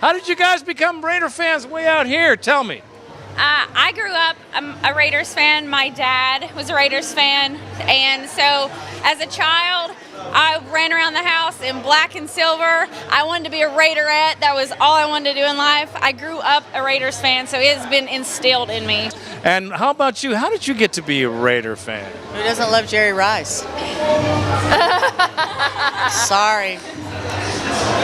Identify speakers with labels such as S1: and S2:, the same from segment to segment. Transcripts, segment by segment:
S1: How did you guys become Raider fans way out here? Tell me.
S2: I grew up a Raiders fan. My dad was a Raiders fan. And so as a child, I ran around the house in black and silver. I wanted to be a Raiderette. That was all I wanted to do in life. I grew up a Raiders fan, so it has been instilled in me.
S1: And how about you? How did you get to be a Raider fan?
S3: Who doesn't love Jerry Rice? Sorry.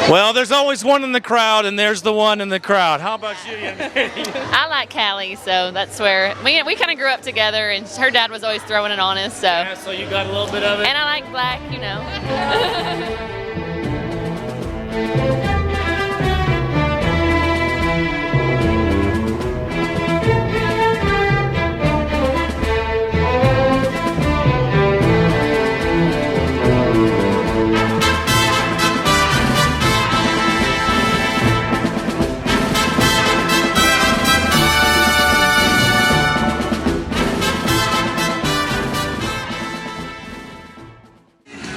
S1: Well, there's always one in the crowd, and there's the one in the crowd. How about you?
S4: I like Callie, so that's where we kind of grew up together, and her dad was always throwing it on us. So,
S1: Yeah, so you got a little bit of it.
S4: and I like black, you know.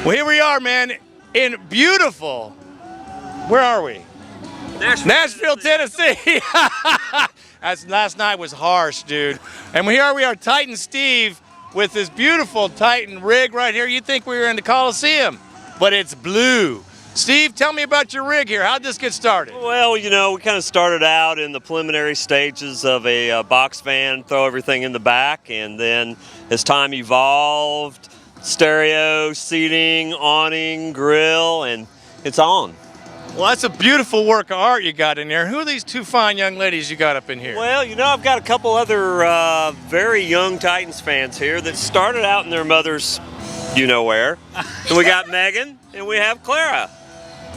S1: Well, here we are, man, in beautiful, where are we? Nashville, Tennessee. Last night was harsh, dude. And here we are, Titan Steve, with this beautiful Titan rig right here. You'd think we were in the Coliseum, but it's blue. Steve, tell me about your rig here. How'd this get started?
S5: Well, you know, we kind of started out in the preliminary stages of a box fan, throw everything in the back, and then as time evolved, stereo, seating, awning, grill, and it's on.
S1: Well, that's a beautiful work of art you got in there. Who are these two fine young ladies you got up in here?
S5: Well, you know, I've got a couple other very young Titans fans here that started out in their mother's you-know-where. And we got Megan, and we have Clara.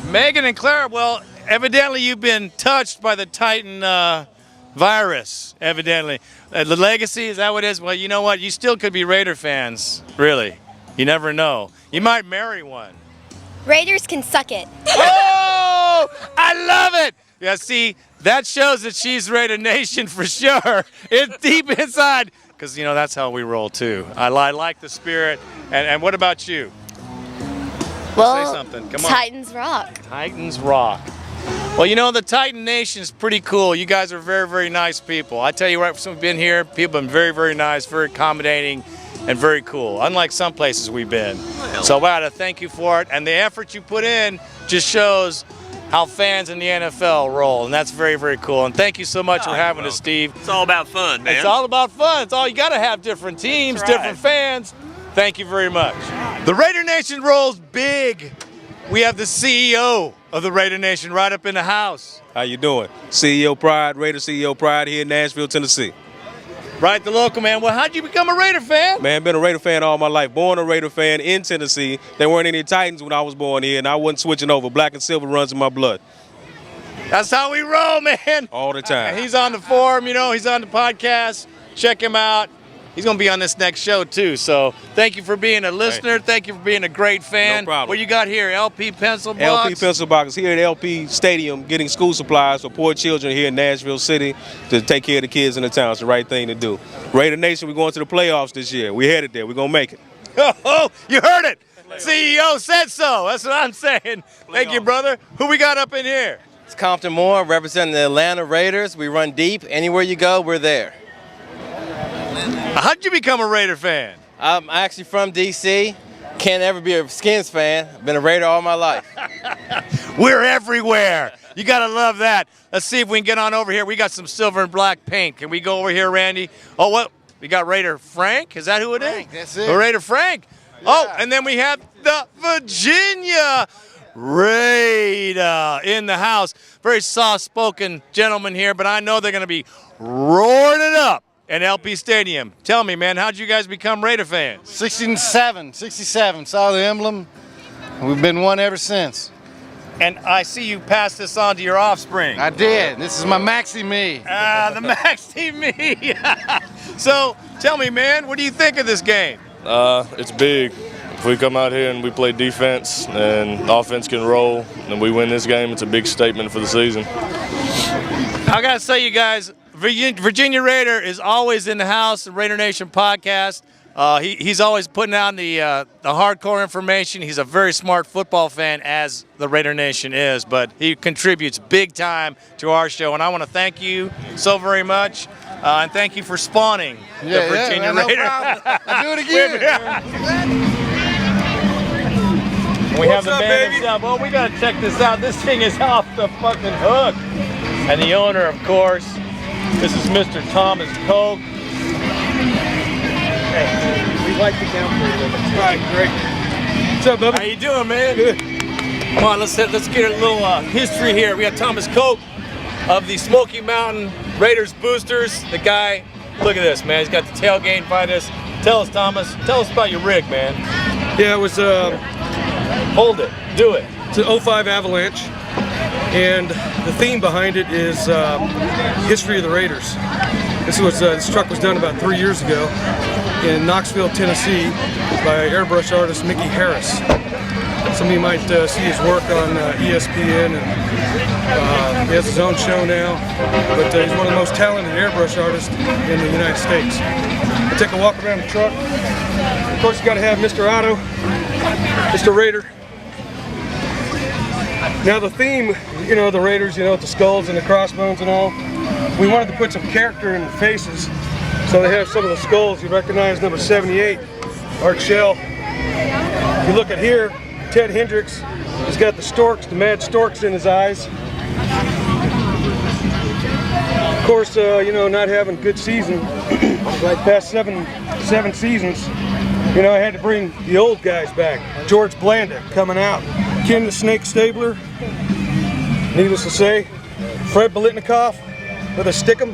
S1: Megan and Clara, well, evidently you've been touched by the Titan virus, evidently. The legacy, is that what it is? Well, you know what? You still could be Raider fans, really. You never know. You might marry one.
S6: Raiders can suck it.
S1: Oh, I love it. Yeah, see, that shows that she's Raider Nation for sure. It's deep inside. Because, you know, that's how we roll, too. I like the spirit. And what about you?
S6: Well,
S1: say something. Come on.
S6: Titans rock.
S1: Titans rock. Well, you know, the Titan Nation is pretty cool. You guys are very, very nice people. I tell you right, since we've been here, people have been very, very nice, very accommodating, and very cool, unlike some places we've been. So I got to thank you for it. And the effort you put in just shows how fans in the NFL roll, and that's very, very cool. And thank you so much for having us, Steve.
S5: It's all about fun, man.
S1: It's all about fun. It's all you got to have different teams,
S5: That's right.
S1: different fans. Thank you very much. The Raider Nation rolls big. We have the CEO of the Raider Nation right up in the house.
S7: How you doing? CEO Pride, Raider CEO Pride here in Nashville, Tennessee.
S1: Right, the local man. Well, how'd you become a Raider fan?
S7: Man, been a Raider fan all my life. Born a Raider fan in Tennessee. There weren't any Titans when I was born here, and I wasn't switching over. Black and silver runs in my blood.
S1: That's how we roll, man.
S7: All the time.
S1: He's on the forum, you know, he's on the podcast. Check him out. He's going to be on this next show, too. So thank you for being a listener.
S7: Hey.
S1: Thank you for being a great fan.
S7: No problem.
S1: What you got here? LP pencil box?
S7: LP pencil box here at LP Stadium getting school supplies for poor children here in Nashville City to take care of the kids in the town. It's the right thing to do. Raider Nation, we're going to the playoffs this year. We're headed there. We're going to make it.
S1: Oh, you heard it. CEO said so. That's what I'm saying. Thank you, brother. Who we got up in here?
S8: It's Compton Moore representing the Atlanta Raiders. We run deep. Anywhere you go, we're there.
S1: How'd you become a Raider fan?
S8: I'm actually from D.C. Can't ever be a Skins fan. I've been a Raider all my life.
S1: We're everywhere. You got to love that. Let's see if we can get on over here. We got some silver and black paint. Can we go over here, Randy? Oh, what? We got Raider Frank. Is that who it is?
S9: That's it.
S1: The Raider Frank.
S9: Yeah.
S1: Oh, and then we have the Virginia Raider in the house. Very soft-spoken gentleman here, but I know they're going to be roaring it up at LP Stadium. Tell me, man, how'd you guys become Raider fans?
S9: 67, saw the emblem. We've been one ever since.
S1: And I see you pass this on to your offspring.
S9: I did. This is my Maxi Me.
S1: Ah, the Maxi Me. So, tell me, man, what do you think of this game?
S10: It's big. If we come out here and we play defense and offense can roll and we win this game, it's a big statement for the season.
S1: I got to say, you guys, Virginia Raider is always in the house, the Raider Nation podcast. He's always putting out the hardcore information. He's a very smart football fan, as the Raider Nation is, but he contributes big time to our show. And I want to thank you so very much, and thank you for spawning the Virginia
S9: man,
S1: Raider.
S9: No problem. I'll do it again.
S1: We have the band up. Oh, we gotta check this out. This thing is off the fucking hook. And the owner, of course, this is Mr. Thomas Koch. Hey, we like the down for you. All right, great. What's up, Bubba? How you doing, man? Good. Come on, let's get a little history here. We got Thomas Koch of the Smoky Mountain Raiders Boosters. The guy, look at this, man. He's got the tailgate behind us. Tell us, Thomas. Tell us about your rig, man.
S11: Yeah, it was
S1: Hold it. Do it.
S11: it's an 05 Avalanche, and the theme behind it is history of the Raiders. This truck was done about 3 years ago in Knoxville, Tennessee, by airbrush artist Mickey Harris. Some of you might see his work on ESPN, and he has his own show now, but he's one of the most talented airbrush artists in the United States. We'll take a walk around the truck. Of course, you got to have Mr. Otto, Mr. Raider. Now the theme, the Raiders, with the skulls and the crossbones and all, we wanted to put some character in the faces. So they have some of the skulls. You recognize number 78, Art Shell. If you look at here, Ted Hendricks, he's got the storks, the mad storks in his eyes. Of course, not having a good season, like past seven seasons, I had to bring the old guys back. George Blanda coming out. Ken the Snake Stabler. Needless to say, Fred Bolitnikoff with a stickum.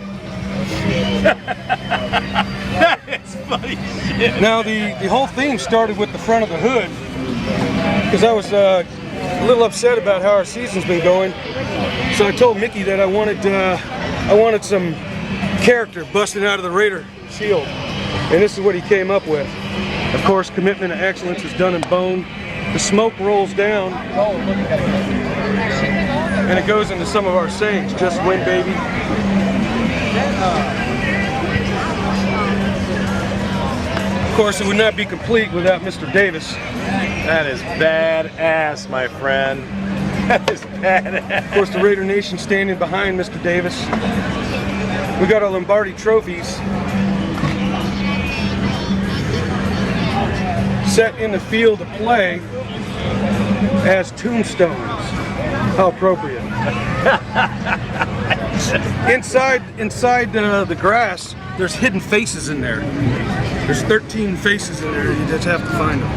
S1: That is funny shit.
S11: Now the whole theme started with the front of the hood, because I was a little upset about how our season's been going. So I told Mickey that I wanted some character busting out of the Raider shield, and this is what he came up with. Of course, commitment to excellence is done in bone. The smoke rolls down, and it goes into some of our sayings. Just win, baby. Of course, it would not be complete without Mr. Davis.
S1: That is badass, my friend. That is badass.
S11: Of course, the Raider Nation standing behind Mr. Davis. We got our Lombardi trophies set in the field of play as tombstones. How appropriate. Inside the grass, there's hidden faces in there. There's 13 faces in there. You just have to find them.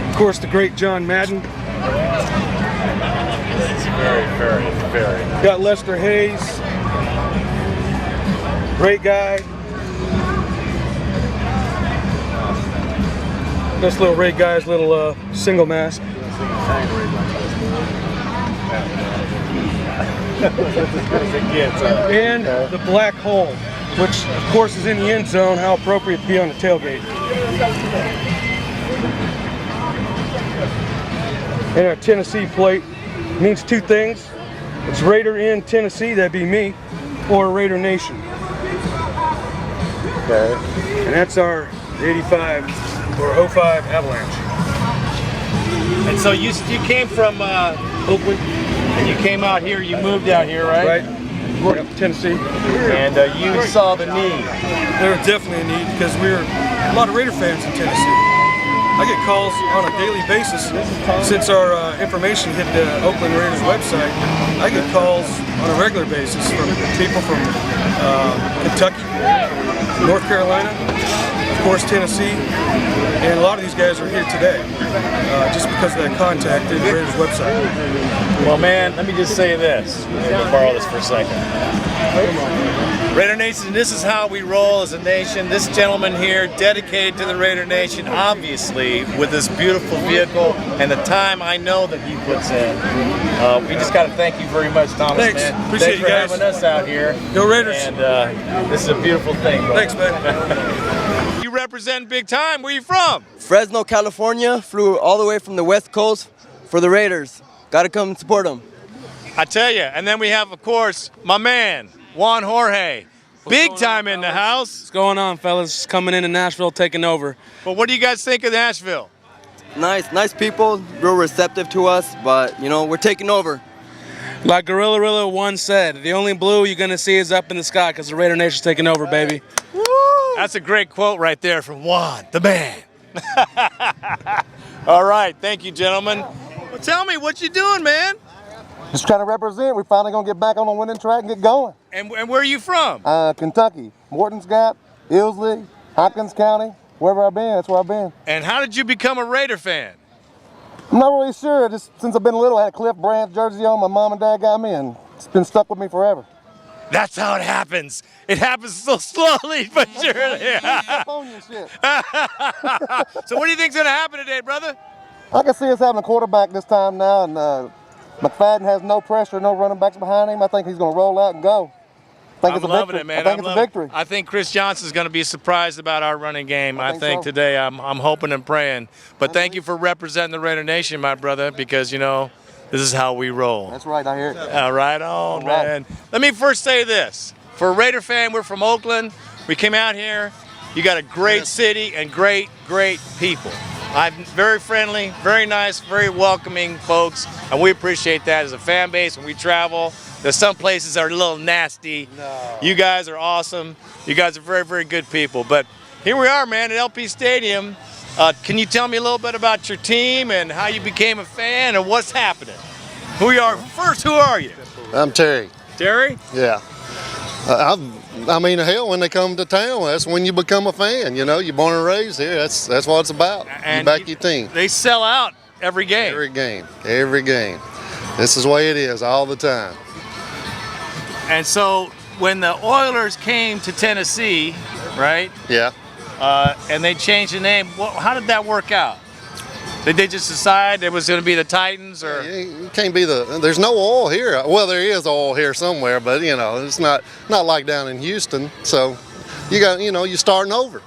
S11: Of course, the great John Madden.
S1: Very.
S11: Got Lester Hayes. Great guy. This little Ray Guy's little single mask. And the black hole, which of course is in the end zone. How appropriate to be on the tailgate. And our Tennessee plate means two things. It's Raider in Tennessee, that'd be me, or Raider Nation.
S1: Okay.
S11: And that's our 85 or 05 Avalanche.
S1: And so you came from
S11: Oakland.
S1: And you came out here, you moved out here, right?
S11: Yep, Tennessee.
S1: And you saw the need.
S11: There was definitely a need, because we're a lot of Raider fans in Tennessee. I get calls on a daily basis since our information hit the Oakland Raiders website. I get calls on a regular basis from people from Kentucky, North Carolina, of course Tennessee, and a lot of these guys are here today just because of that contact through the Raiders website.
S1: Well, man, let me just say this. I'll borrow this for a second. Raider Nation, this is how we roll as a nation. This gentleman here, dedicated to the Raider Nation, obviously, with this beautiful vehicle and the time I know that he puts in. We just got to thank you very much, Thomas.
S11: Thanks.
S1: Man.
S11: Appreciate
S1: Thanks
S11: you
S1: for
S11: guys.
S1: having us out here.
S11: Go Raiders.
S1: And this is a beautiful thing. Bro.
S11: Thanks, man.
S1: You represent big time. Where you from?
S12: Fresno, California. Flew all the way from the West Coast for the Raiders. Got to come support them.
S1: I tell you. And then we have, of course, my man, Juan Jorge. Big time in the house.
S11: What's going on, fellas? Just coming into Nashville, taking over.
S1: But what do you guys think of Nashville?
S12: Nice people, real receptive to us, but, you know, we're taking over.
S11: Like Gorilla once said, the only blue you're going to see is up in the sky because the Raider Nation's taking over, baby.
S1: Woo! That's a great quote right there from Juan, the man. All right, thank you, gentlemen. Well, tell me, what you doing, man?
S9: Just trying to represent. We're finally going to get back on the winning track and get going.
S1: And where are you from?
S9: Kentucky. Morton's Gap, Ilsley, Hopkins County. Wherever I've been, that's where I've been.
S1: And how did you become a Raider fan?
S9: I'm not really sure. Just since I've been little, I had a Cliff Branch jersey on. My mom and dad got me, and it's been stuck with me forever.
S1: That's how it happens. It happens so slowly, but surely. So what do you think's going to happen today, brother?
S9: I can see us having a quarterback this time now, and McFadden has no pressure, no running backs behind him. I think he's going to roll out and go.
S1: I'm loving it, man.
S9: I think it's a victory.
S1: I think Chris Johnson's going to be surprised about our running game. I think
S9: so.
S1: Today I'm hoping and praying. But thank you for representing the Raider Nation, my brother, because, you know, this is how we roll.
S9: That's right, I hear it.
S1: Right on, man. Let me first say this. For a Raider fan, we're from Oakland. We came out here. You got a great city and great people. I'm very friendly, very nice, very welcoming folks, and we appreciate that as a fan base when we travel. There's some places that are a little nasty. No. You guys are awesome. You guys are very, very good people. But here we are, man, at LP Stadium. Can you tell me a little bit about your team and how you became a fan and what's happening? Who are you?
S9: I'm Terry.
S1: Terry?
S9: Yeah. I mean, hell, when they come to town, that's when you become a fan. You know, you're born and raised here. That's what it's about.
S1: And
S9: you back your team.
S1: They sell out every game.
S9: Every game. This is the way it is all the time.
S1: And so when the Oilers came to Tennessee, right?
S9: Yeah.
S1: And they changed the name, how did that work out? Did they just decide it was going to be the Titans, or?
S9: You can't be there's no oil here. Well, there is oil here somewhere, but you know, it's not like down in Houston. So you're starting over.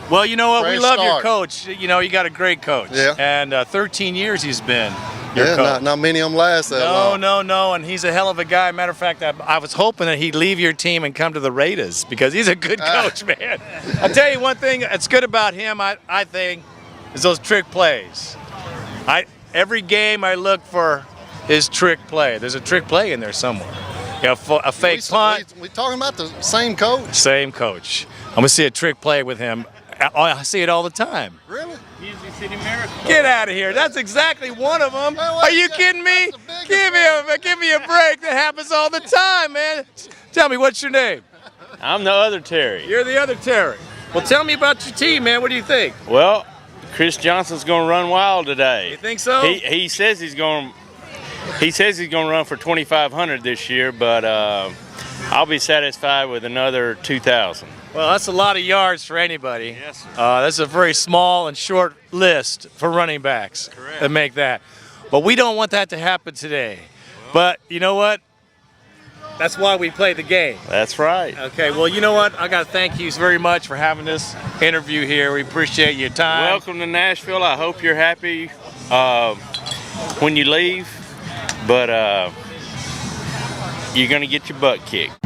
S1: Well, you know what?
S9: Fresh
S1: we love your
S9: start.
S1: coach. You know, you got a great coach.
S9: Yeah.
S1: And 13 years he's been your coach.
S9: Not many of them last that long.
S1: No, and he's a hell of a guy. Matter of fact, I was hoping that he'd leave your team and come to the Raiders because he's a good coach, man. I'll tell you one thing that's good about him, I think, is those trick plays. Every game I look for his trick play. There's a trick play in there somewhere. You know, a fake punt.
S9: We talking about the same coach?
S1: Same coach. I'm gonna see a trick play with him. I see it all the time.
S9: Really?
S1: Music City Miracle. Get out of here. That's exactly one of them. Are you kidding me? Give me a break. That happens all the time, man. Tell me, what's your name?
S13: I'm the other Terry.
S1: You're the other Terry. Well, tell me about your team, man. What do you think?
S13: Well, Chris Johnson's going to run wild today.
S1: You think so?
S13: He says he's going to run for 2,500 this year, but I'll be satisfied with another 2,000.
S1: Well, that's a lot of yards for anybody.
S13: Yes, sir.
S1: That's a very small and short list for running backs that make that. But we don't want that to happen today. Well, but you know what? That's why we play the game.
S13: That's right.
S1: Okay, well, you know what? I got to thank you very much for having this interview here. We appreciate your time.
S13: Welcome to Nashville. I hope you're happy when you leave, but you're going to get your butt kicked.